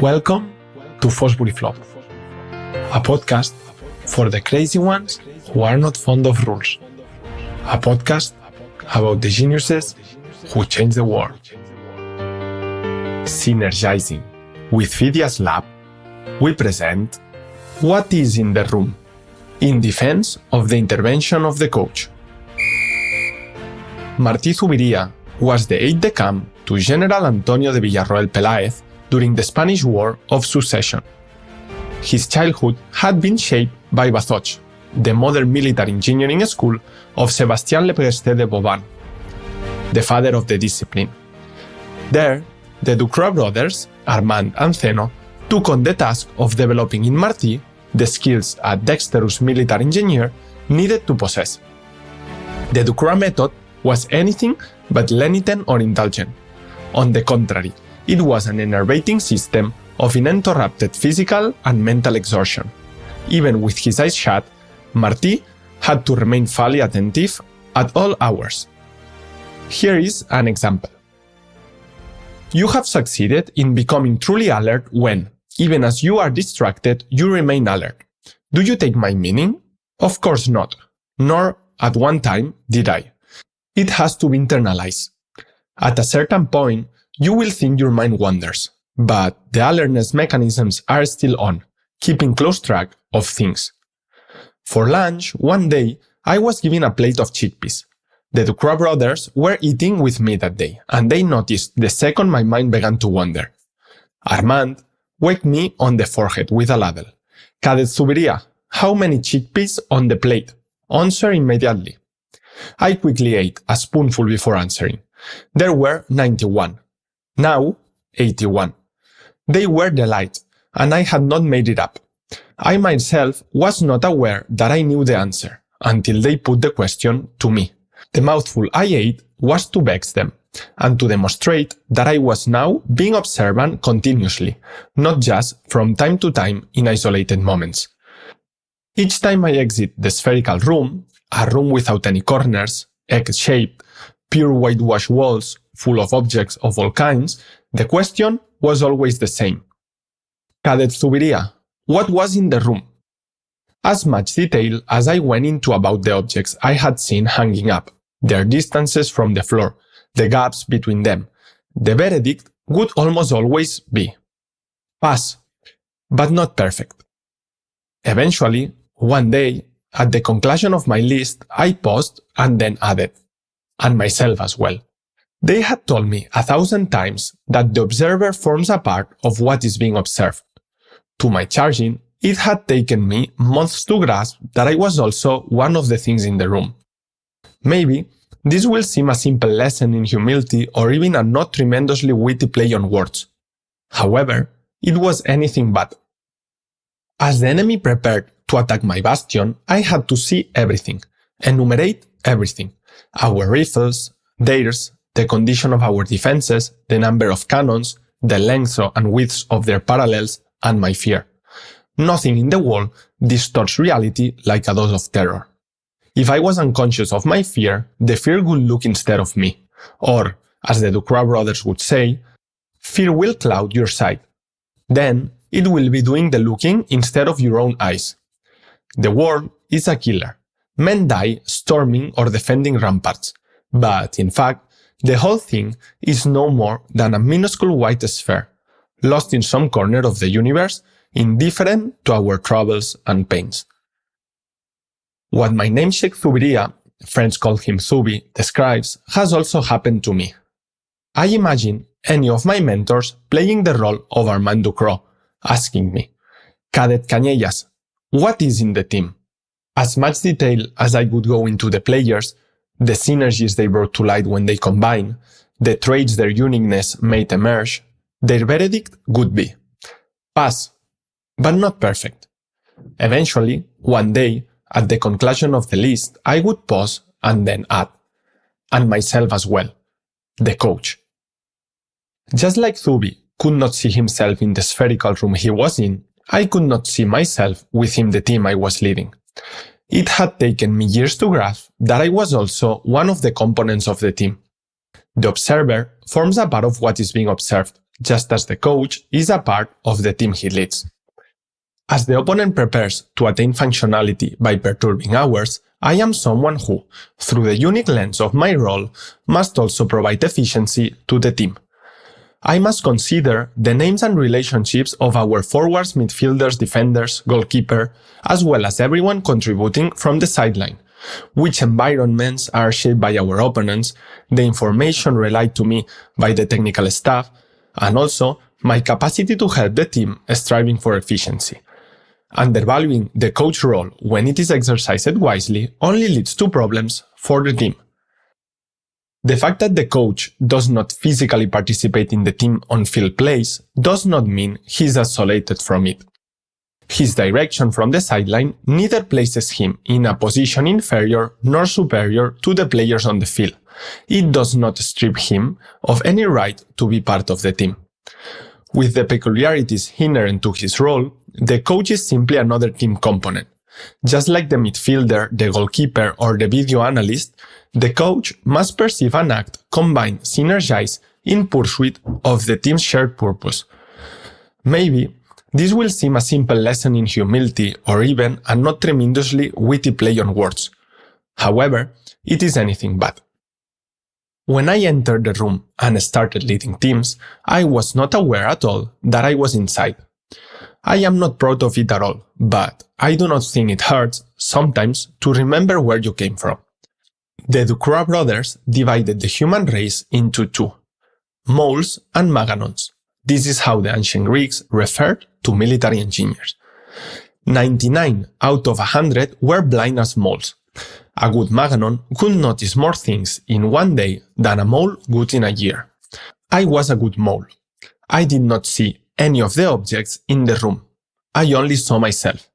Welcome to Fosbury Flop, a podcast for the crazy ones who are not fond of rules. A podcast about the geniuses who change the world. Synergizing with Phidias Lab, we present What is in the Room, in defense of the intervention of the coach. Martí Zuviría was the aide-de-camp to General Antonio de Villarroel Peláez during the Spanish War of Succession. His childhood had been shaped by Bazoches, the modern military engineering school of Sébastien Lepresté de Vauban, the father of the discipline. There, the Ducrot brothers, Armand and Zeno, took on the task of developing in Martí the skills a dexterous military engineer needed to possess. The Ducrot method was anything but lenitent or indulgent. On the contrary, it was an enervating system of uninterrupted physical and mental exertion. Even with his eyes shut, Martí had to remain fully attentive at all hours. Here is an example. You have succeeded in becoming truly alert when, even as you are distracted, you remain alert. Do you take my meaning? Of course not. Nor, at one time, did I. It has to be internalized. At a certain point, you will think your mind wanders, but the alertness mechanisms are still on, keeping close track of things. For lunch, one day, I was given a plate of chickpeas. The Ducrot brothers were eating with me that day, and they noticed the second my mind began to wander. Armand whacked me on the forehead with a ladle. Cadet Zuviría, how many chickpeas on the plate? Answer immediately. I quickly ate a spoonful before answering. There were 91. Now, 81. They were delight, and I had not made it up. I myself was not aware that I knew the answer, until they put the question to me. The mouthful I ate was to vex them, and to demonstrate that I was now being observant continuously, not just from time to time in isolated moments. Each time I exit the spherical room, a room without any corners, egg-shaped, pure whitewashed walls, full of objects of all kinds, the question was always the same. Cadet Zuviría, what was in the room? As much detail as I went into about the objects I had seen hanging up, their distances from the floor, the gaps between them, the verdict would almost always be pass, but not perfect. Eventually, one day, at the conclusion of my list, I paused and then added, and myself as well. They had told me 1,000 times that the observer forms a part of what is being observed. To my charging, it had taken me months to grasp that I was also one of the things in the room. Maybe this will seem a simple lesson in humility or even a not tremendously witty play on words. However, it was anything but. As the enemy prepared to attack my bastion, I had to see everything, enumerate everything. Our rifles, theirs, the condition of our defenses, the number of cannons, the length and width of their parallels, and my fear. Nothing in the world distorts reality like a dose of terror. If I was unconscious of my fear, the fear would look instead of me. Or, as the Ducrot brothers would say, fear will cloud your sight. Then, it will be doing the looking instead of your own eyes. The world is a killer. Men die storming or defending ramparts. But, in fact, the whole thing is no more than a minuscule white sphere, lost in some corner of the universe, indifferent to our troubles and pains. What my namesake Zuviría, friends call him Zubi, describes has also happened to me. I imagine any of my mentors playing the role of Armand Ducrot, asking me, Cadet Cañellas, what is in the team? As much detail as I would go into the players, the synergies they brought to light when they combine, the traits their uniqueness made emerge, their verdict would be pass, but not perfect. Eventually, one day, at the conclusion of the list, I would pause and then add, and myself as well, the coach. Just like Zubi could not see himself in the spherical room he was in, I could not see myself within the team I was leading. It had taken me years to grasp that I was also one of the components of the team. The observer forms a part of what is being observed, just as the coach is a part of the team he leads. As the opponent prepares to attain functionality by perturbing ours, I am someone who, through the unique lens of my role, must also provide efficiency to the team. I must consider the names and relationships of our forwards, midfielders, defenders, goalkeeper, as well as everyone contributing from the sideline, which environments are shaped by our opponents, the information relayed to me by the technical staff, and also my capacity to help the team striving for efficiency. Undervaluing the coach role when it is exercised wisely only leads to problems for the team. The fact that the coach does not physically participate in the team on-field plays does not mean he is isolated from it. His direction from the sideline neither places him in a position inferior nor superior to the players on the field. It does not strip him of any right to be part of the team. With the peculiarities inherent to his role, the coach is simply another team component. Just like the midfielder, the goalkeeper, or the video analyst, the coach must perceive and act combined, synergize in pursuit of the team's shared purpose. Maybe this will seem a simple lesson in humility or even a not tremendously witty play on words. However, it is anything but. When I entered the room and started leading teams, I was not aware at all that I was inside. I am not proud of it at all, but I do not think it hurts, sometimes, to remember where you came from. The Ducroix brothers divided the human race into two, moles and Maganons. This is how the ancient Greeks referred to military engineers. 99 out of 100 were blind as moles. A good Maganon could notice more things in one day than a mole would in a year. I was a good mole. I did not see any of the objects in the room. I only saw myself.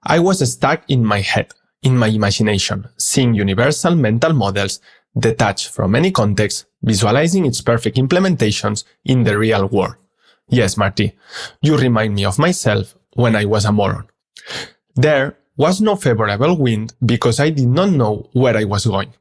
I was stuck in my head, in my imagination, seeing universal mental models detached from any context, visualizing its perfect implementations in the real world. Yes, Marty, you remind me of myself when I was a moron. There was no favorable wind because I did not know where I was going.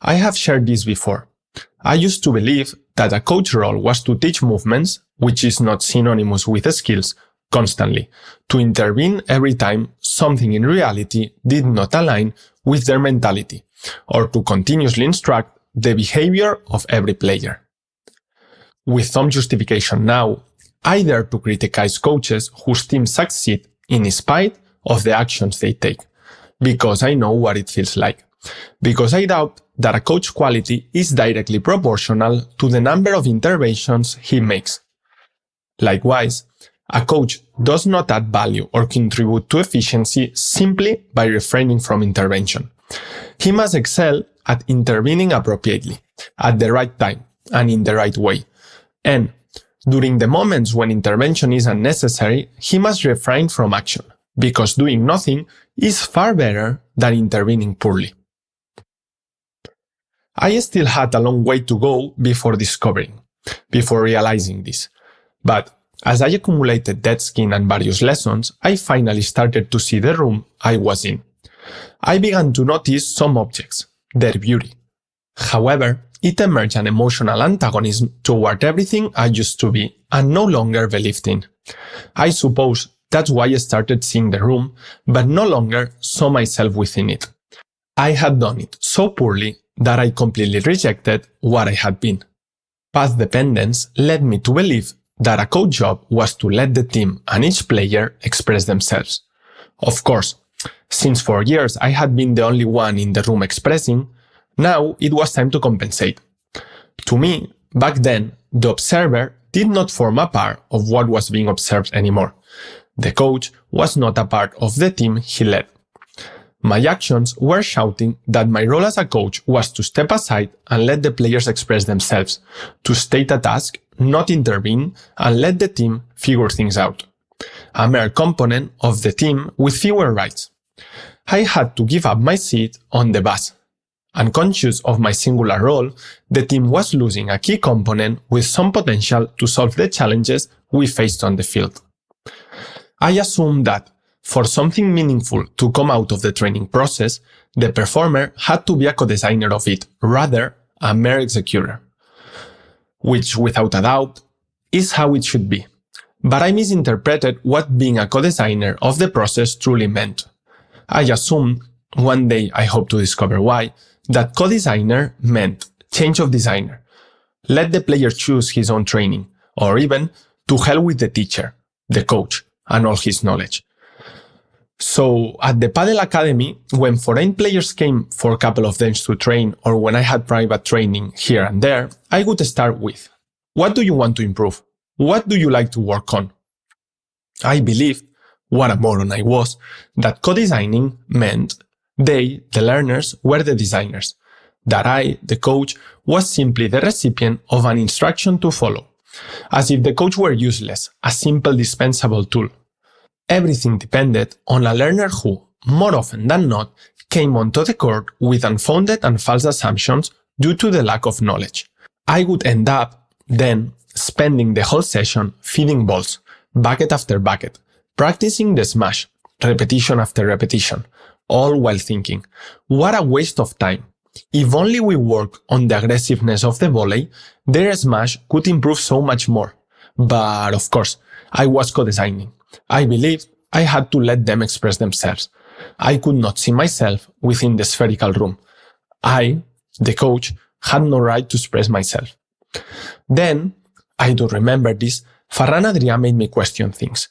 I have shared this before. I used to believe that a coach role was to teach movements, which is not synonymous with skills, constantly, to intervene every time something in reality did not align with their mentality, or to continuously instruct the behavior of every player. With some justification now, I dare to criticize coaches whose teams succeed in spite of the actions they take, because I know what it feels like. Because I doubt that a coach's quality is directly proportional to the number of interventions he makes. Likewise, a coach does not add value or contribute to efficiency simply by refraining from intervention. He must excel at intervening appropriately, at the right time, and in the right way. And, during the moments when intervention is unnecessary, he must refrain from action, because doing nothing is far better than intervening poorly. I still had a long way to go before realizing this. But as I accumulated dead skin and various lessons, I finally started to see the room I was in. I began to notice some objects, their beauty. However, it emerged an emotional antagonism toward everything I used to be and no longer believed in. I suppose that's why I started seeing the room, but no longer saw myself within it. I had done it so poorly that I completely rejected what I had been. Path dependence led me to believe that a coach job was to let the team and each player express themselves. Of course, since for years I had been the only one in the room expressing, now it was time to compensate. To me, back then, the observer did not form a part of what was being observed anymore. The coach was not a part of the team he led. My actions were shouting that my role as a coach was to step aside and let the players express themselves, to state a task, not intervene, and let the team figure things out. A mere component of the team with fewer rights. I had to give up my seat on the bus. Unconscious of my singular role, the team was losing a key component with some potential to solve the challenges we faced on the field. I assumed that, for something meaningful to come out of the training process, the performer had to be a co-designer of it, rather a mere executor. Which, without a doubt, is how it should be. But I misinterpreted what being a co-designer of the process truly meant. I assumed, one day I hope to discover why, that co-designer meant change of designer. Let the player choose his own training, or even to hell with the teacher, the coach, and all his knowledge. So at the Padel Academy, when foreign players came for a couple of days to train, or when I had private training here and there, I would start with, what do you want to improve? What do you like to work on? I believed, what a moron I was, that co-designing meant they, the learners, were the designers, that I, the coach, was simply the recipient of an instruction to follow, as if the coach were useless, a simple dispensable tool. Everything depended on a learner who, more often than not, came onto the court with unfounded and false assumptions due to the lack of knowledge. I would end up, then, spending the whole session feeding balls, bucket after bucket, practicing the smash, repetition after repetition, all while thinking, what a waste of time. If only we work on the aggressiveness of the volley, their smash could improve so much more. But of course, I was co-designing. I believed I had to let them express themselves. I could not see myself within the spherical room. I, the coach, had no right to express myself. Then, I do remember this, Ferran Adrià made me question things.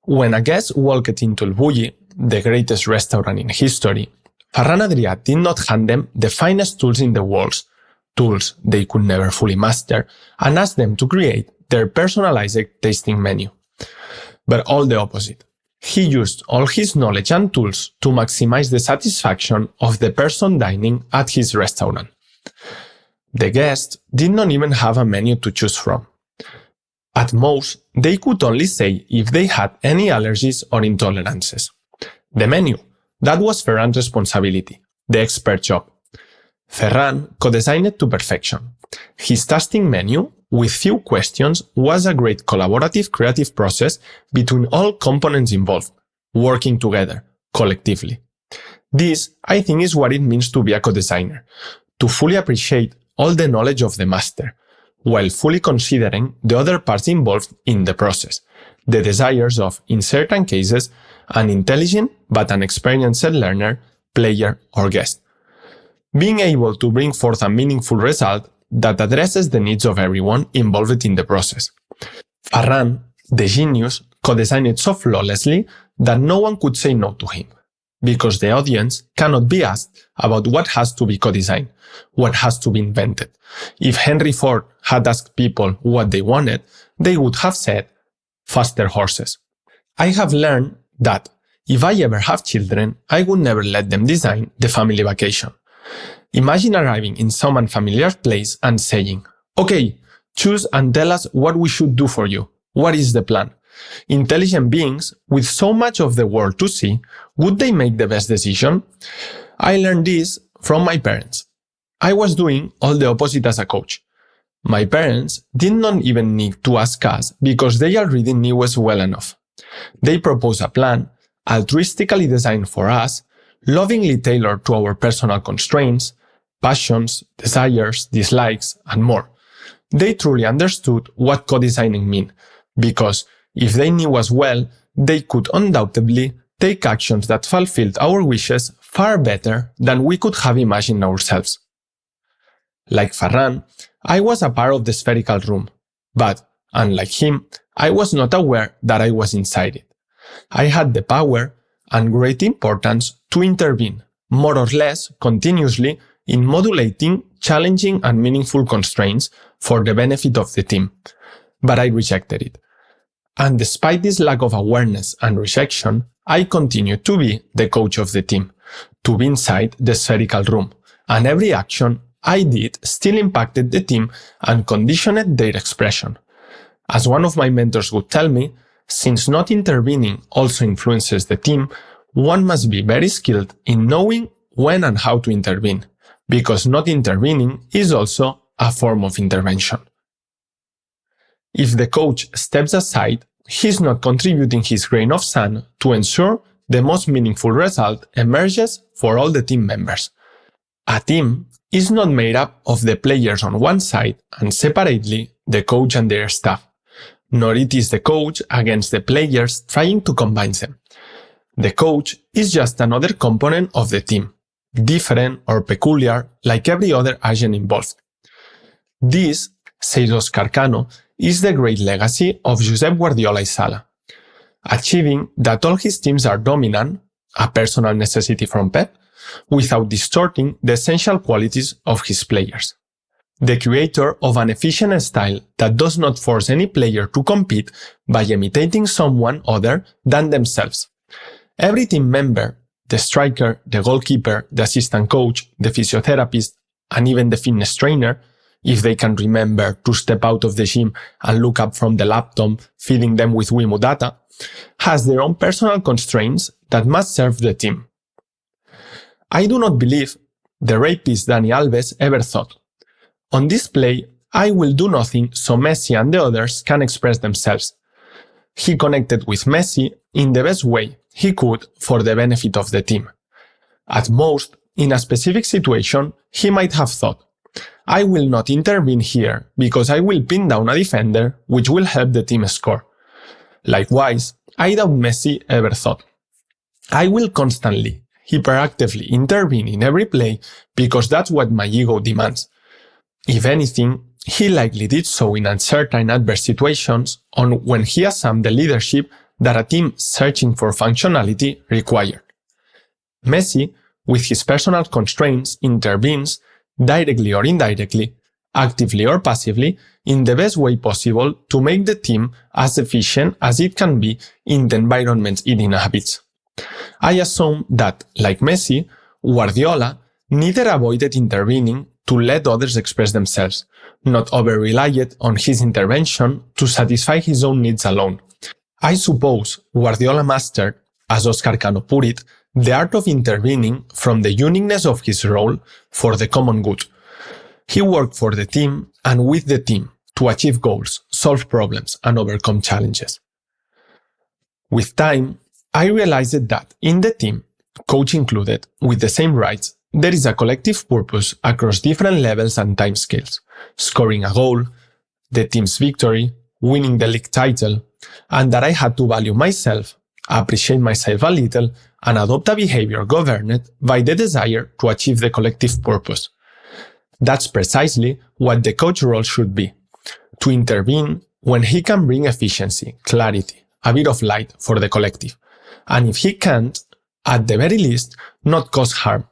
When a guest walked into El Bulli, the greatest restaurant in history, Ferran Adrià did not hand them the finest tools in the world, tools they could never fully master, and asked them to create their personalized tasting menu. But all the opposite. He used all his knowledge and tools to maximize the satisfaction of the person dining at his restaurant. The guests did not even have a menu to choose from. At most, they could only say if they had any allergies or intolerances. The menu, that was Ferran's responsibility, the expert job. Ferran co-designed it to perfection. His tasting menu, with few questions, was a great collaborative creative process between all components involved, working together, collectively. This, I think, is what it means to be a co-designer, to fully appreciate all the knowledge of the master, while fully considering the other parts involved in the process, the desires of, in certain cases, an intelligent but inexperienced learner, player, or guest. Being able to bring forth a meaningful result that addresses the needs of everyone involved in the process. Ferran, the genius, co-designed it so flawlessly that no one could say no to him, because the audience cannot be asked about what has to be co-designed, what has to be invented. If Henry Ford had asked people what they wanted, they would have said, faster horses. I have learned that if I ever have children, I would never let them design the family vacation. Imagine arriving in some unfamiliar place and saying, okay, choose and tell us what we should do for you. What is the plan? Intelligent beings, with so much of the world to see, would they make the best decision? I learned this from my parents. I was doing all the opposite as a coach. My parents did not even need to ask us because they already knew us well enough. They proposed a plan, altruistically designed for us, lovingly tailored to our personal constraints, passions, desires, dislikes, and more. They truly understood what co-designing meant, because if they knew us well, they could undoubtedly take actions that fulfilled our wishes far better than we could have imagined ourselves. Like Ferran, I was a part of the spherical room, but, unlike him, I was not aware that I was inside it. I had the power and great importance to intervene, more or less continuously, in modulating challenging and meaningful constraints for the benefit of the team. But I rejected it. And despite this lack of awareness and rejection, I continued to be the coach of the team, to be inside the spherical room, and every action I did still impacted the team and conditioned their expression. As one of my mentors would tell me, since not intervening also influences the team, one must be very skilled in knowing when and how to intervene, because not intervening is also a form of intervention. If the coach steps aside, he's not contributing his grain of sand to ensure the most meaningful result emerges for all the team members. A team is not made up of the players on one side and separately the coach and their staff. nor it is the coach against the players trying to combine them. The coach is just another component of the team, different or peculiar like every other agent involved. This, says Oscar Cano, is the great legacy of Josep Guardiola Sala, achieving that all his teams are dominant, a personal necessity from Pep, without distorting the essential qualities of his players. The creator of an efficient style that does not force any player to compete by imitating someone other than themselves. Every team member, the striker, the goalkeeper, the assistant coach, the physiotherapist, and even the fitness trainer, if they can remember to step out of the gym and look up from the laptop, feeding them with Wimo data, has their own personal constraints that must serve the team. I do not believe the rapist Dani Alves ever thought, on this play, I will do nothing so Messi and the others can express themselves. He connected with Messi in the best way he could for the benefit of the team. At most, in a specific situation, he might have thought, I will not intervene here because I will pin down a defender which will help the team score. Likewise, I doubt Messi ever thought, I will constantly, hyperactively intervene in every play because that's what my ego demands. If anything, he likely did so in uncertain adverse situations on when he assumed the leadership that a team searching for functionality required. Messi, with his personal constraints, intervenes, directly or indirectly, actively or passively, in the best way possible to make the team as efficient as it can be in the environment it inhabits. I assume that, like Messi, Guardiola neither avoided intervening to let others express themselves, not over-relied on his intervention to satisfy his own needs alone. I suppose Guardiola mastered, as Oscar Cano put it, the art of intervening from the uniqueness of his role for the common good. He worked for the team and with the team to achieve goals, solve problems, and overcome challenges. With time, I realized that in the team, coach included, with the same rights, there is a collective purpose across different levels and timescales, scoring a goal, the team's victory, winning the league title, and that I had to value myself, appreciate myself a little, and adopt a behavior governed by the desire to achieve the collective purpose. That's precisely what the coach role should be, to intervene when he can bring efficiency, clarity, a bit of light for the collective, and if he can't, at the very least, not cause harm.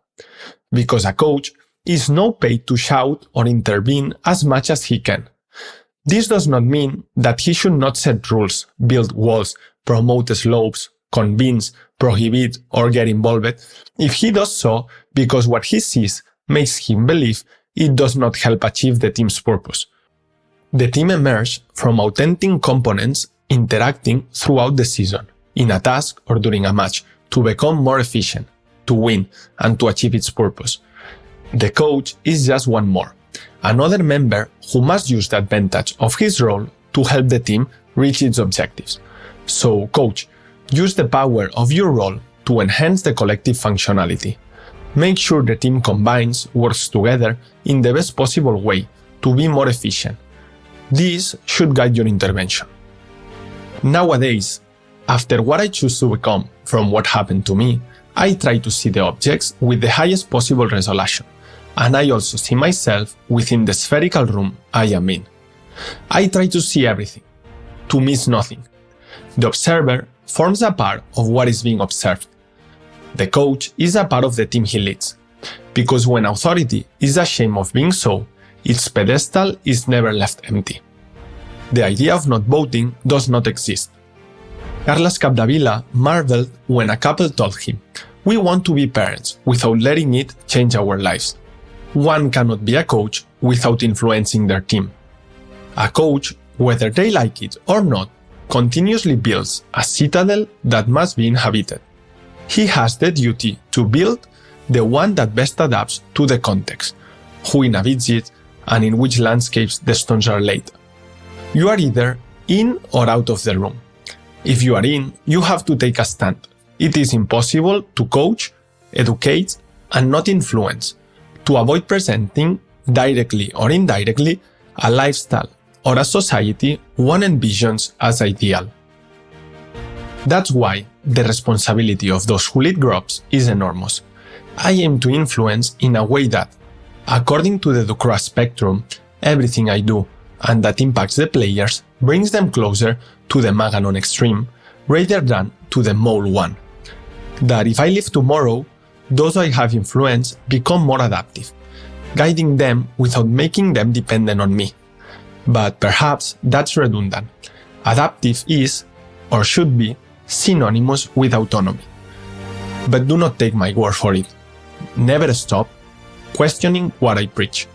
Because a coach is not paid to shout or intervene as much as he can. This does not mean that he should not set rules, build walls, promote slopes, convince, prohibit, or get involved if he does so because what he sees makes him believe it does not help achieve the team's purpose. The team emerged from authentic components interacting throughout the season, in a task or during a match, to become more efficient, to win, and to achieve its purpose. The coach is just one more, another member who must use the advantage of his role to help the team reach its objectives. So, coach, use the power of your role to enhance the collective functionality. Make sure the team combines, works together in the best possible way to be more efficient. This should guide your intervention. Nowadays, after what I choose to become from what happened to me, I try to see the objects with the highest possible resolution, and I also see myself within the spherical room I am in. I try to see everything, to miss nothing. The observer forms a part of what is being observed. The coach is a part of the team he leads, because when authority is ashamed of being so, its pedestal is never left empty. The idea of not voting does not exist. Carles Capdevila marveled when a couple told him, "We want to be parents without letting it change our lives." One cannot be a coach without influencing their team. A coach, whether they like it or not, continuously builds a citadel that must be inhabited. He has the duty to build the one that best adapts to the context, who inhabits it, and in which landscapes the stones are laid. You are either in or out of the room. If you are in, you have to take a stand. It is impossible to coach, educate, and not influence, to avoid presenting, directly or indirectly, a lifestyle, or a society one envisions as ideal. That's why the responsibility of those who lead groups is enormous. I aim to influence in a way that, according to the Ducroix spectrum, everything I do and that impacts the players brings them closer to the Maganon extreme rather than to the mole one. That if I leave tomorrow, those I have influenced become more adaptive, guiding them without making them dependent on me. But perhaps that's redundant. Adaptive is, or should be, synonymous with autonomy. But do not take my word for it. Never stop questioning what I preach.